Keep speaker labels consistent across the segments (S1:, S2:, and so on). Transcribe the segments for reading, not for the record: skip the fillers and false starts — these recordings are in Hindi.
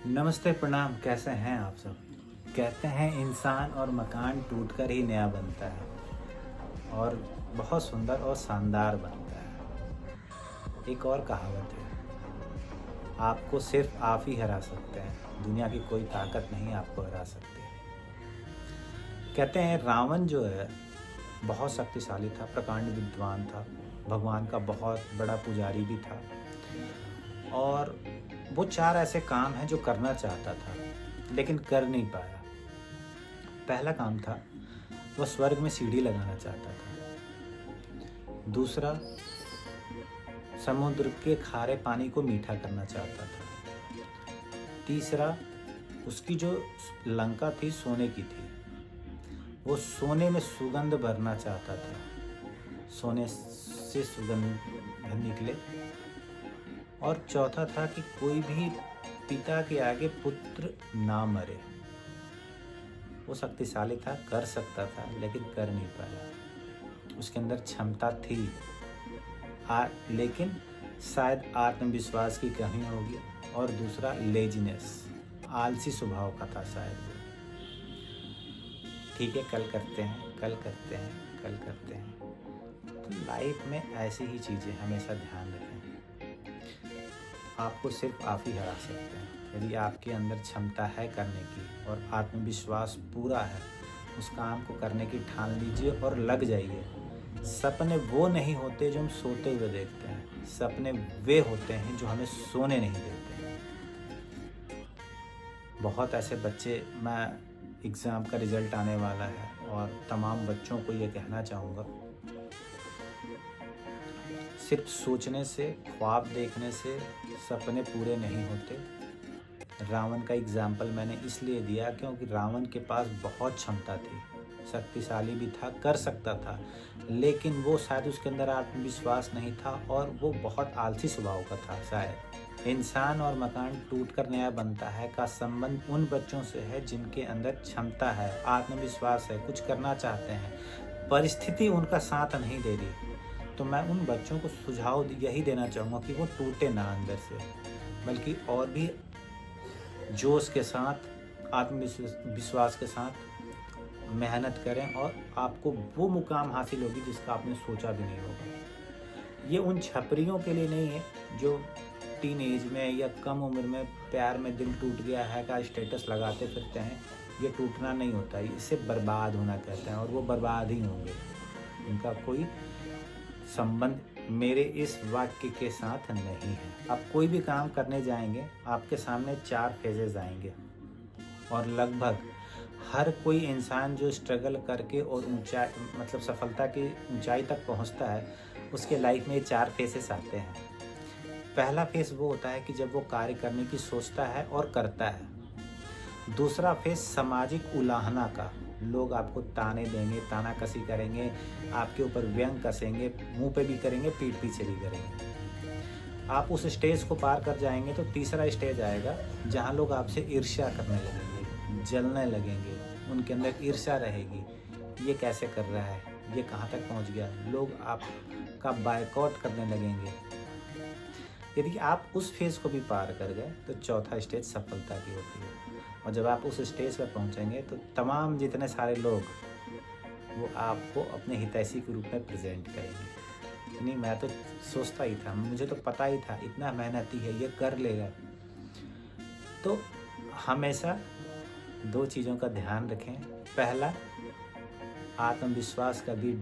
S1: नमस्ते, प्रणाम। कैसे हैं आप सब? कहते हैं इंसान और मकान टूटकर ही नया बनता है और बहुत सुंदर और शानदार बनता है। एक और कहावत है, आपको सिर्फ आप ही हरा सकते हैं, दुनिया की कोई ताकत नहीं आपको हरा सकती। कहते हैं रावण जो है बहुत शक्तिशाली था, प्रकांड विद्वान था, भगवान का बहुत बड़ा पुजारी भी था और वो 4 ऐसे काम हैं जो करना चाहता था लेकिन कर नहीं पाया। पहला काम था, वो स्वर्ग में सीढ़ी लगाना चाहता था। दूसरा, समुद्र के खारे पानी को मीठा करना चाहता था। तीसरा, उसकी जो लंका थी सोने की थी, वो सोने में सुगंध भरना चाहता था, सोने से सुगंध निकले। और चौथा था कि कोई भी पिता के आगे पुत्र ना मरे। वो शक्तिशाली था, कर सकता था लेकिन कर नहीं पाया। उसके अंदर क्षमता थी लेकिन शायद आत्मविश्वास की कमी होगी। और दूसरा लेजीनेस, आलसी स्वभाव का था शायद वो। ठीक है, कल करते हैं, कल करते हैं, कल करते हैं। तो लाइफ में ऐसी ही चीज़ें हमेशा ध्यान रखें। आपको सिर्फ आप ही हरा सकते हैं। यदि आपके अंदर क्षमता है करने की और आत्मविश्वास पूरा है, उस काम को करने की ठान लीजिए और लग जाइए। सपने वो नहीं होते जो हम सोते हुए देखते हैं, सपने वे होते हैं जो हमें सोने नहीं देते। बहुत ऐसे बच्चे, मैं एग्ज़ाम का रिज़ल्ट आने वाला है और तमाम बच्चों को ये कहना चाहूँगा, सिर्फ सोचने से, ख्वाब देखने से सपने पूरे नहीं होते। रावण का एग्जाम्पल मैंने इसलिए दिया क्योंकि रावण के पास बहुत क्षमता थी, शक्तिशाली भी था, कर सकता था, लेकिन वो शायद उसके अंदर आत्मविश्वास नहीं था और वो बहुत आलसी स्वभाव का था। शायद इंसान और मकान टूटकर नया बनता है का संबंध उन बच्चों से है जिनके अंदर क्षमता है, आत्मविश्वास है, कुछ करना चाहते हैं, परिस्थिति उनका साथ नहीं दे रही। तो मैं उन बच्चों को सुझाव यही देना चाहूँगा कि वो टूटे ना अंदर से, बल्कि और भी जोश के साथ, आत्मविश्वास के साथ मेहनत करें और आपको वो मुकाम हासिल होगी जिसका आपने सोचा भी नहीं होगा। ये उन छपरियों के लिए नहीं है जो टीन एज में या कम उम्र में प्यार में दिल टूट गया है का स्टेटस लगाते फिरते हैं। ये टूटना नहीं होता, इसे बर्बाद होना कहते हैं और वो बर्बाद ही होंगे। उनका कोई संबंध मेरे इस वाक्य के साथ नहीं है। आप कोई भी काम करने जाएंगे, आपके सामने 4 फेजेस आएंगे और लगभग हर कोई इंसान जो स्ट्रगल करके और ऊंचाई मतलब सफलता की ऊंचाई तक पहुंचता है, उसके लाइफ में ये 4 फेजेस आते हैं। पहला फेज वो होता है कि जब वो कार्य करने की सोचता है और करता है। दूसरा फेज सामाजिक उलाहना का, लोग आपको ताने देंगे, तानाकसी करेंगे, आपके ऊपर व्यंग कसेंगे, मुंह पे भी करेंगे, पीठ पीछे भी करेंगे। आप उस स्टेज को पार कर जाएंगे तो तीसरा स्टेज आएगा जहां लोग आपसे ईर्ष्या करने लगेंगे, जलने लगेंगे, उनके अंदर ईर्ष्या रहेगी। ये कैसे कर रहा है, ये कहाँ तक पहुँच गया, लोग आपका बायकॉट करने लगेंगे। यदि आप उस फेज़ को भी पार कर गए तो चौथा स्टेज सफलता की होती है। और जब आप उस स्टेज पर पहुंचेंगे तो तमाम जितने सारे लोग वो आपको अपने हितैषी के रूप में प्रेजेंट करेंगे। नहीं, मैं तो सोचता ही था, मुझे तो पता ही था, इतना मेहनती है, ये कर लेगा। तो हमेशा 2 चीज़ों का ध्यान रखें। पहला, आत्मविश्वास कभी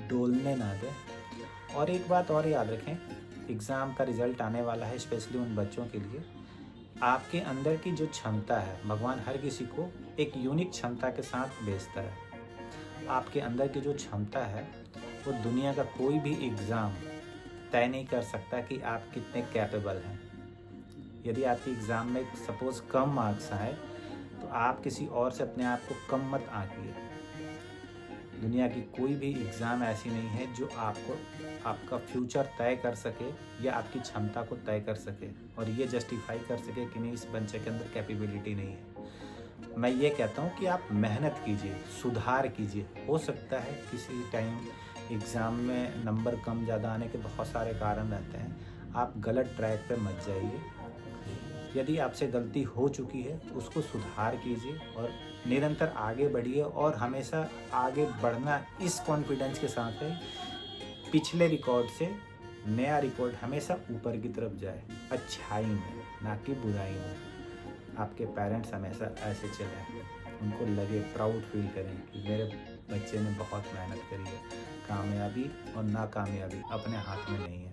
S1: डोलने ना दें। और एक बात और याद रखें, एग्ज़ाम का रिज़ल्ट आने वाला है, स्पेशली उन बच्चों के लिए। आपके अंदर की जो क्षमता है, भगवान हर किसी को एक यूनिक क्षमता के साथ भेजता है। आपके अंदर की जो क्षमता है वो दुनिया का कोई भी एग्ज़ाम तय नहीं कर सकता कि आप कितने कैपेबल हैं। यदि आपके एग्ज़ाम में सपोज़ कम मार्क्स आए तो आप किसी और से अपने आप को कम मत आंकिए। दुनिया की कोई भी एग्ज़ाम ऐसी नहीं है जो आपका फ्यूचर तय कर सके या आपकी क्षमता को तय कर सके और ये जस्टिफाई कर सके कि नहीं, इस बच्चे के अंदर कैपेबिलिटी नहीं है। मैं ये कहता हूँ कि आप मेहनत कीजिए, सुधार कीजिए। हो सकता है किसी टाइम एग्ज़ाम में नंबर कम ज़्यादा आने के बहुत सारे कारण रहते हैं। आप गलत ट्रैक पे मत जाइए। यदि आपसे गलती हो चुकी है उसको सुधार कीजिए और निरंतर आगे बढ़िए और हमेशा आगे बढ़ना इस कॉन्फिडेंस के साथ है, पिछले रिकॉर्ड से नया रिकॉर्ड हमेशा ऊपर की तरफ जाए, अच्छाई में ना कि बुराई में। आपके पेरेंट्स हमेशा ऐसे चले, उनको लगे, प्राउड फील करें कि मेरे बच्चे ने बहुत मेहनत करी है। कामयाबी और नाकामयाबी अपने हाथ में नहीं है।